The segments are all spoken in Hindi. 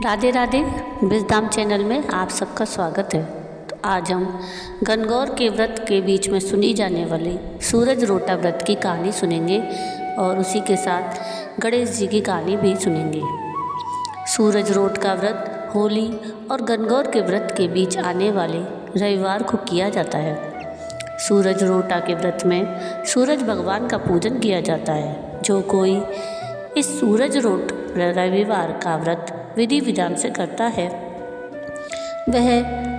राधे राधे। विजडम चैनल में आप सबका स्वागत है। तो आज हम गणगौर के व्रत के बीच में सुनी जाने वाली सूरज रोटा व्रत की कहानी सुनेंगे और उसी के साथ गणेश जी की कहानी भी सुनेंगे। सूरज रोट का व्रत होली और गणगौर के व्रत के बीच आने वाले रविवार को किया जाता है। सूरज रोटा के व्रत में सूरज भगवान का पूजन किया जाता है। जो कोई इस सूरज रोट रविवार का व्रत विधि विधान से करता है वह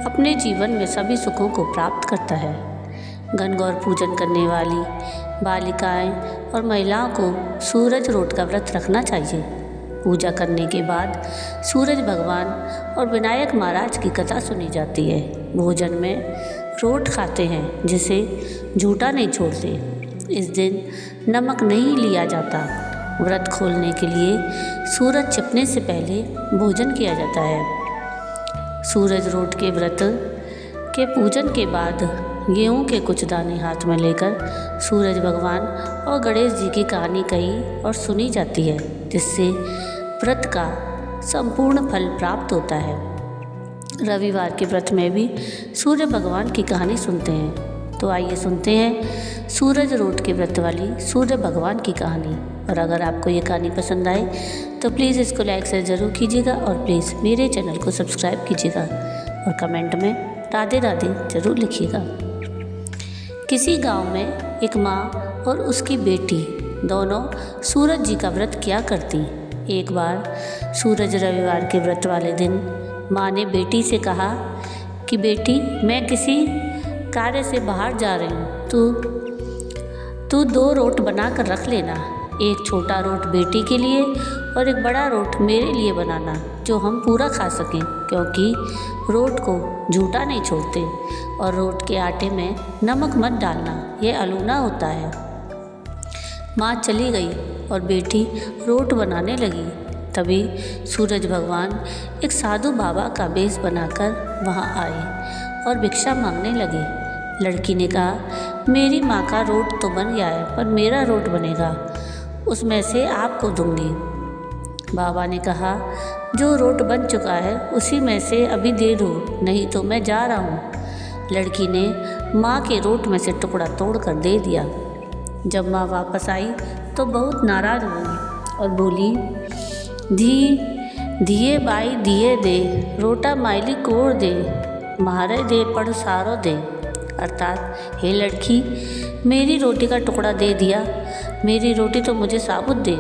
अपने जीवन में सभी सुखों को प्राप्त करता है। गणगौर पूजन करने वाली बालिकाएं और महिलाओं को सूरज रोट का व्रत रखना चाहिए। पूजा करने के बाद सूरज भगवान और विनायक महाराज की कथा सुनी जाती है। भोजन में रोट खाते हैं जिसे झूठा नहीं छोड़ते। इस दिन नमक नहीं लिया जाता। व्रत खोलने के लिए सूरज छिपने से पहले भोजन किया जाता है। सूरज रोट के व्रत के पूजन के बाद गेहूं के कुछ दाने हाथ में लेकर सूरज भगवान और गणेश जी की कहानी कही और सुनी जाती है, जिससे व्रत का संपूर्ण फल प्राप्त होता है। रविवार के व्रत में भी सूर्य भगवान की कहानी सुनते हैं। तो आइए सुनते हैं सूरज रोट के व्रत वाली सूर्य भगवान की कहानी। और अगर आपको ये कहानी पसंद आए तो प्लीज़ इसको लाइक शेयर ज़रूर कीजिएगा और प्लीज़ मेरे चैनल को सब्सक्राइब कीजिएगा और कमेंट में राधे राधे ज़रूर लिखिएगा। किसी गांव में एक माँ और उसकी बेटी दोनों सूरज जी का व्रत किया करती। एक बार सूरज रविवार के व्रत वाले दिन माँ ने बेटी से कहा कि बेटी, मैं किसी कार्य से बाहर जा रही हूँ, तू 2 रोट बना कर रख लेना। एक छोटा रोट बेटी के लिए और एक बड़ा रोट मेरे लिए बनाना, जो हम पूरा खा सकें, क्योंकि रोट को झूठा नहीं छोड़ते। और रोट के आटे में नमक मत डालना, यह अलूना होता है। माँ चली गई और बेटी रोट बनाने लगी। तभी सूरज भगवान एक साधु बाबा का वेश बनाकर वहाँ आए और भिक्षा मांगने लगे। लड़की ने कहा, मेरी माँ का रोट तो बन गया है, पर मेरा रोट बनेगा, उसमें से आपको दूंगी। बाबा ने कहा, जो रोट बन चुका है उसी में से अभी दे दो, नहीं तो मैं जा रहा हूँ। लड़की ने माँ के रोट में से टुकड़ा तोड़ कर दे दिया। जब माँ वापस आई तो बहुत नाराज़ हुई और बोली, दिए बाई दिए दे, रोटा माइली कोड़ दे, मारे दे पड़ सारो दे। अर्थात, हे लड़की, मेरी रोटी का टुकड़ा दे दिया, मेरी रोटी तो मुझे साबुत दे।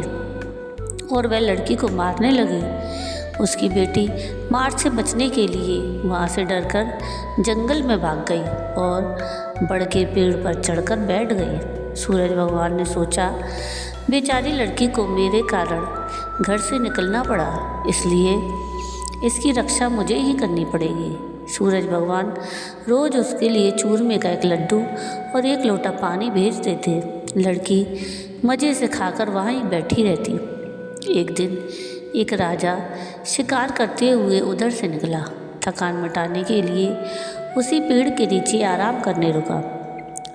और वह लड़की को मारने लगी। उसकी बेटी मार से बचने के लिए वहाँ से डरकर जंगल में भाग गई और बड़ के पेड़ पर चढ़कर बैठ गई। सूरज भगवान ने सोचा, बेचारी लड़की को मेरे कारण घर से निकलना पड़ा, इसलिए इसकी रक्षा मुझे ही करनी पड़ेगी। सूरज भगवान रोज़ उसके लिए चूरमे का एक लड्डू और 1 लोटा पानी भेज देते। लड़की मज़े से खाकर वहाँ ही बैठी रहती। एक दिन एक राजा शिकार करते हुए उधर से निकला। थकान मिटाने के लिए उसी पेड़ के नीचे आराम करने रुका।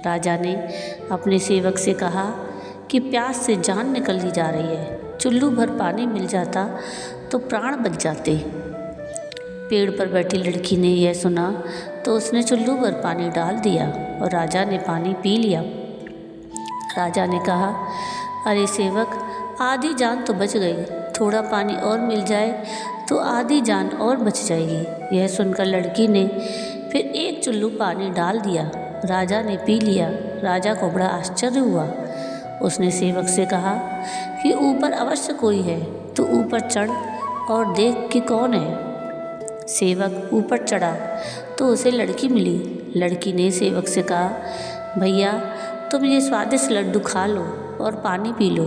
राजा ने अपने सेवक से कहा कि प्यास से जान निकलती जा रही है, चुल्लू भर पानी मिल जाता तो प्राण बच जाते। पेड़ पर बैठी लड़की ने यह सुना तो उसने चुल्लू भर पानी डाल दिया और राजा ने पानी पी लिया। राजा ने कहा, अरे सेवक, आधी जान तो बच गई, थोड़ा पानी और मिल जाए तो आधी जान और बच जाएगी। यह सुनकर लड़की ने फिर 1 चुल्लू पानी डाल दिया। राजा ने पी लिया। राजा को बड़ा आश्चर्य हुआ। उसने सेवक से कहा कि ऊपर अवश्य कोई है, तो ऊपर चढ़ और देख कि कौन है। सेवक ऊपर चढ़ा तो उसे लड़की मिली। लड़की ने सेवक से कहा, भैया, तुम ये स्वादिष्ट लड्डू खा लो और पानी पी लो,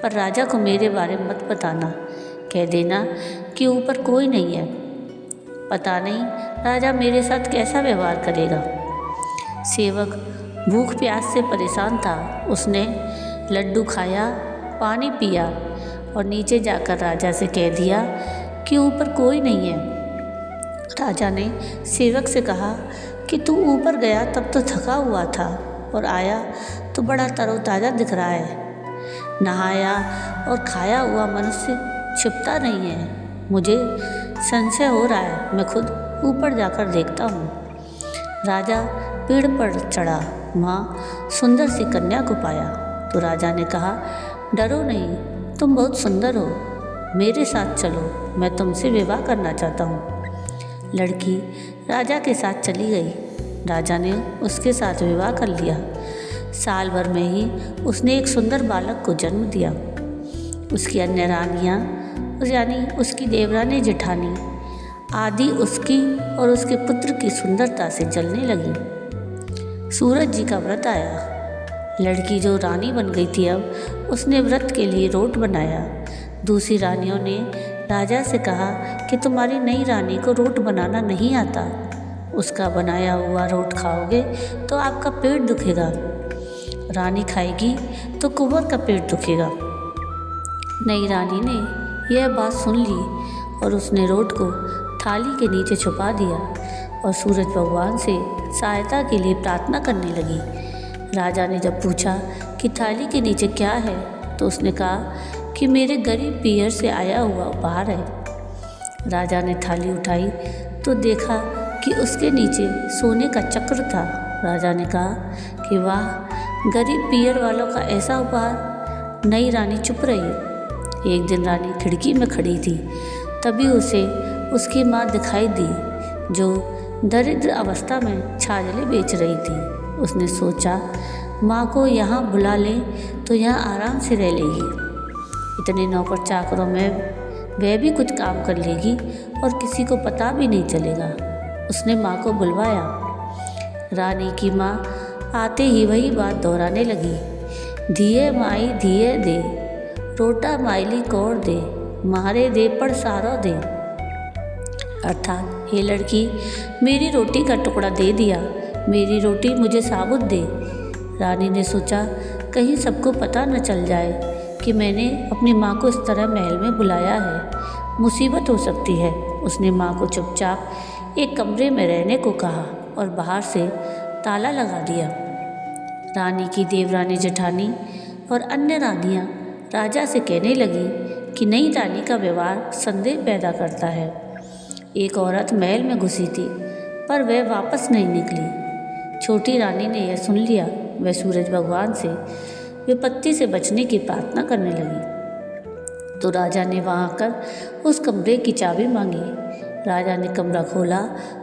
पर राजा को मेरे बारे में मत बताना। कह देना कि ऊपर कोई नहीं है, पता नहीं राजा मेरे साथ कैसा व्यवहार करेगा। सेवक भूख प्यास से परेशान था। उसने लड्डू खाया, पानी पिया और नीचे जाकर राजा से कह दिया कि ऊपर कोई नहीं है। राजा ने सेवक से कहा कि तू ऊपर गया तब तो थका हुआ था और आया तो बड़ा तरोताज़ा दिख रहा है। नहाया और खाया हुआ मनुष्य छिपता नहीं है, मुझे संशय हो रहा है, मैं खुद ऊपर जाकर देखता हूँ। राजा पेड़ पर चढ़ा, वहाँ सुंदर सी कन्या को पाया तो राजा ने कहा, डरो नहीं, तुम बहुत सुंदर हो, मेरे साथ चलो, मैं तुमसे विवाह करना चाहता हूँ। लड़की राजा के साथ चली गई। राजा ने उसके साथ विवाह कर लिया। साल भर में ही उसने एक सुंदर बालक को जन्म दिया। उसकी अन्य रानियाँ यानी उसकी देवरानी जेठानी आदि उसकी और उसके पुत्र की सुंदरता से जलने लगी। सूरज जी का व्रत आया। लड़की जो रानी बन गई थी, अब उसने व्रत के लिए रोट बनाया। दूसरी रानियों ने राजा से कहा कि तुम्हारी नई रानी को रोट बनाना नहीं आता, उसका बनाया हुआ रोट खाओगे तो आपका पेट दुखेगा, रानी खाएगी तो कुंवर का पेट दुखेगा। नई रानी ने यह बात सुन ली और उसने रोट को थाली के नीचे छुपा दिया और सूरज भगवान से सहायता के लिए प्रार्थना करने लगी। राजा ने जब पूछा कि थाली के नीचे क्या है तो उसने कहा कि मेरे गरीब पीहर से आया हुआ उपहार है। राजा ने थाली उठाई तो देखा कि उसके नीचे सोने का चक्र था। राजा ने कहा कि वाह, गरीब पीहर वालों का ऐसा उपहार। नई रानी चुप रही। एक दिन रानी खिड़की में खड़ी थी, तभी उसे उसकी माँ दिखाई दी, जो दरिद्र अवस्था में छाजलें बेच रही थी। उसने सोचा, माँ को यहाँ बुला लें तो यहाँ आराम से रह लेगी, इतने नौकर चाकरों में वह भी कुछ काम कर लेगी और किसी को पता भी नहीं चलेगा। उसने माँ को बुलवाया। रानी की माँ आते ही वही बात दोहराने लगी, धिये माई धिये दे, रोटा माइली कोड़ दे, मारे दे पर सारो दे। अर्थात, हे लड़की, मेरी रोटी का टुकड़ा दे दिया, मेरी रोटी मुझे साबुत दे। रानी ने सोचा, कहीं सबको पता न चल जाए कि मैंने अपनी माँ को इस तरह महल में बुलाया है, मुसीबत हो सकती है। उसने माँ को चुपचाप एक कमरे में रहने को कहा और बाहर से ताला लगा दिया। रानी की देवरानी जेठानी और अन्य रानियाँ राजा से कहने लगी कि नई रानी का व्यवहार संदेह पैदा करता है। एक औरत महल में घुसी थी पर वह वापस नहीं निकली। छोटी रानी ने यह सुन लिया। वह सूरज भगवान से विपत्ति से बचने की प्रार्थना करने लगी। तो राजा ने वहाँ आकर उस कमरे की चाबी मांगी। राजा ने कमरा खोला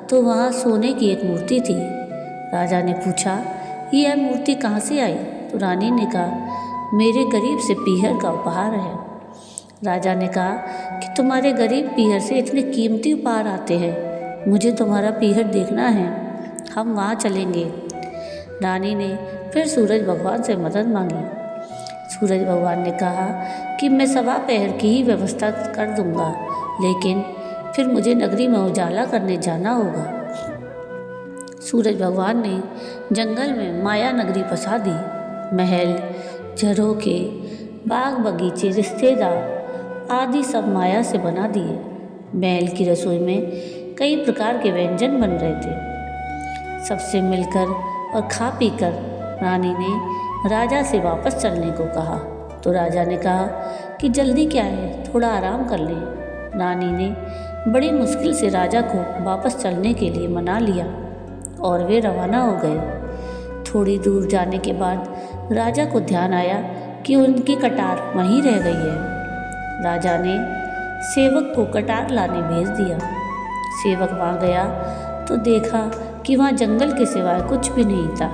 तो वहाँ सोने की एक मूर्ति थी। राजा ने पूछा, यह मूर्ति कहाँ से आई? तो रानी ने कहा, मेरे गरीब से पीहर का उपहार है। राजा ने कहा कि तुम्हारे गरीब पीहर से इतने कीमती उपहार आते हैं, मुझे तुम्हारा पीहर देखना है, हम वहाँ चलेंगे। रानी ने फिर सूरज भगवान से मदद मांगी। सूरज भगवान ने कहा कि मैं सवा पहर की ही व्यवस्था कर दूंगा, लेकिन फिर मुझे नगरी में उजाला करने जाना होगा। सूरज भगवान ने जंगल में माया नगरी बसा दी। महल, झरोखे, बाग बगीचे, रिश्तेदार आदि सब माया से बना दिए। महल की रसोई में कई प्रकार के व्यंजन बन रहे थे। सबसे मिलकर और खा पीकर रानी ने राजा से वापस चलने को कहा। तो राजा ने कहा कि जल्दी क्या है, थोड़ा आराम कर लें। रानी ने बड़ी मुश्किल से राजा को वापस चलने के लिए मना लिया और वे रवाना हो गए। थोड़ी दूर जाने के बाद राजा को ध्यान आया कि उनकी कटार वहीं रह गई है। राजा ने सेवक को कटार लाने भेज दिया। सेवक वहाँ गया तो देखा कि वहाँ जंगल के सिवाय कुछ भी नहीं था।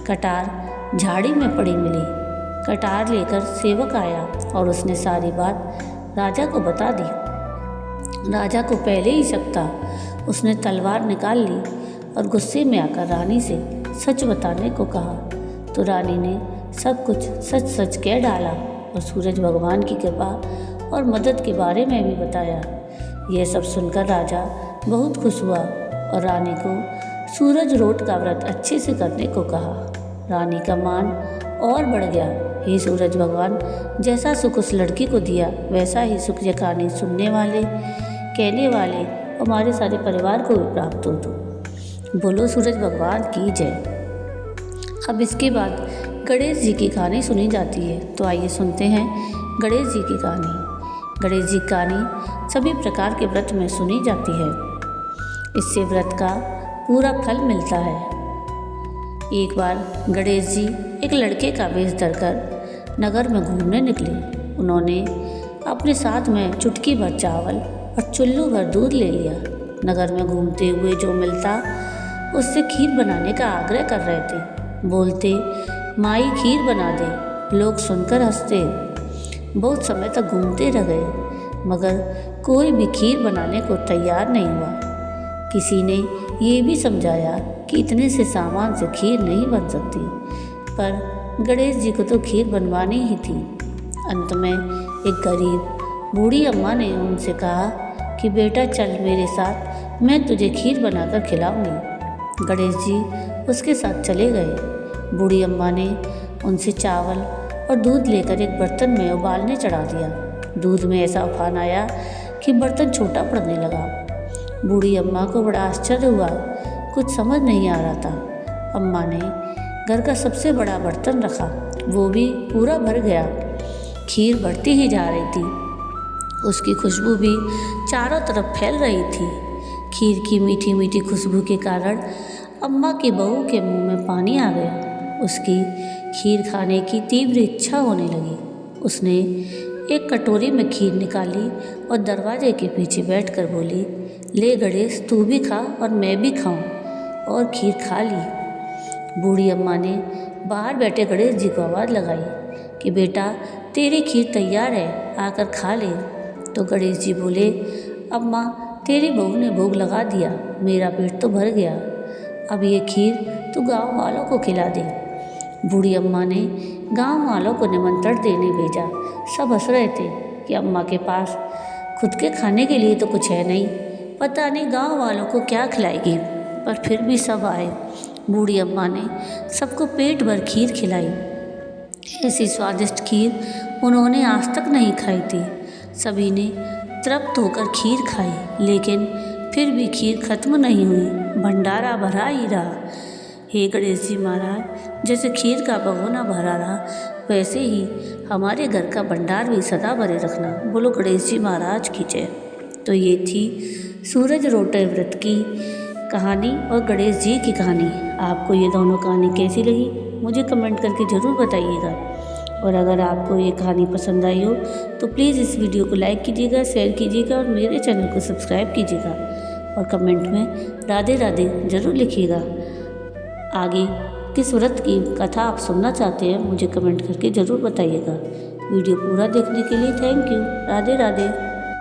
कटार झाड़ी में पड़ी मिली। कटार लेकर सेवक आया और उसने सारी बात राजा को बता दी। राजा को पहले ही शक था। उसने तलवार निकाल ली और गुस्से में आकर रानी से सच बताने को कहा। तो रानी ने सब कुछ सच सच कह डाला और सूरज भगवान की कृपा और मदद के बारे में भी बताया। यह सब सुनकर राजा बहुत खुश हुआ और रानी को सूरज रोट का व्रत अच्छे से करने को कहा। रानी का मान और बढ़ गया। हे सूरज भगवान, जैसा सुख उस लड़की को दिया वैसा ही सुख ये कहानी सुनने वाले, कहने वाले हमारे सारे परिवार को भी प्राप्त हो। तो बोलो सूरज भगवान की जय। अब इसके बाद गणेश जी की कहानी सुनी जाती है। तो आइए सुनते हैं गणेश जी की कहानी। गणेश जी की कहानी सभी प्रकार के व्रत में सुनी जाती है। इससे व्रत का पूरा फल मिलता है। एक बार गणेश जी एक लड़के का वेश धरकर नगर में घूमने निकले। उन्होंने अपने साथ में चुटकी भर चावल और चुल्लू भर दूध ले लिया। नगर में घूमते हुए जो मिलता उससे खीर बनाने का आग्रह कर रहे थे। बोलते, माई खीर बना दे। लोग सुनकर हंसते। बहुत समय तक घूमते रह गए मगर कोई भी खीर बनाने को तैयार नहीं हुआ। किसी ने ये भी समझाया कि इतने से सामान से खीर नहीं बन सकती, पर गणेश जी को तो खीर बनवानी ही थी। अंत में एक गरीब बूढ़ी अम्मा ने उनसे कहा कि बेटा चल मेरे साथ, मैं तुझे खीर बनाकर खिलाऊंगी। गणेश जी उसके साथ चले गए। बूढ़ी अम्मा ने उनसे चावल और दूध लेकर एक बर्तन में उबालने चढ़ा दिया। दूध में ऐसा उफान आया कि बर्तन छोटा पड़ने लगा। बूढ़ी अम्मा को बड़ा आश्चर्य हुआ, कुछ समझ नहीं आ रहा था। अम्मा ने घर का सबसे बड़ा बर्तन रखा, वो भी पूरा भर गया। खीर बढ़ती ही जा रही थी। उसकी खुशबू भी चारों तरफ फैल रही थी। खीर की मीठी मीठी खुशबू के कारण अम्मा की बहू के मुंह में पानी आ गया। उसकी खीर खाने की तीव्र इच्छा होने लगी। उसने एक कटोरी में खीर निकाली और दरवाजे के पीछे बैठकर बोली, ले गणेश तू भी खा और मैं भी खाऊं, और खीर खा ली। बूढ़ी अम्मा ने बाहर बैठे गणेश जी को आवाज़ लगाई कि बेटा तेरी खीर तैयार है, आकर खा ले। तो गणेश जी बोले, अम्मा तेरी बहू ने भोग लगा दिया, मेरा पेट तो भर गया, अब ये खीर तू गांव वालों को खिला दे। बूढ़ी अम्मा ने गांव वालों को निमंत्रण देने भेजा। सब हंस रहे थे कि अम्मा के पास खुद के खाने के लिए तो कुछ है नहीं, पता नहीं गांव वालों को क्या खिलाएगी। पर फिर भी सब आए। बूढ़ी अम्मा ने सबको पेट भर खीर खिलाई। ऐसी स्वादिष्ट खीर उन्होंने आज तक नहीं खाई थी। सभी ने तृप्त होकर खीर खाई, लेकिन फिर भी खीर खत्म नहीं हुई, भंडारा भरा ही रहा। हे गणेश जी महाराज, जैसे खीर का भगोना भरा रहा, वैसे ही हमारे घर का भंडार भी सदा भरे रखना। बोलो गणेश जी महाराज की जय। तो ये थी सूरज रोटे व्रत की कहानी और गणेश जी की कहानी। आपको ये दोनों कहानी कैसी लगी मुझे कमेंट करके ज़रूर बताइएगा। और अगर आपको ये कहानी पसंद आई हो तो प्लीज़ इस वीडियो को लाइक कीजिएगा, शेयर कीजिएगा और मेरे चैनल को सब्सक्राइब कीजिएगा। और कमेंट में राधे राधे ज़रूर लिखिएगा। आगे किस व्रत की कथा आप सुनना चाहते हैं मुझे कमेंट करके ज़रूर बताइएगा। वीडियो पूरा देखने के लिए थैंक यू। राधे राधे।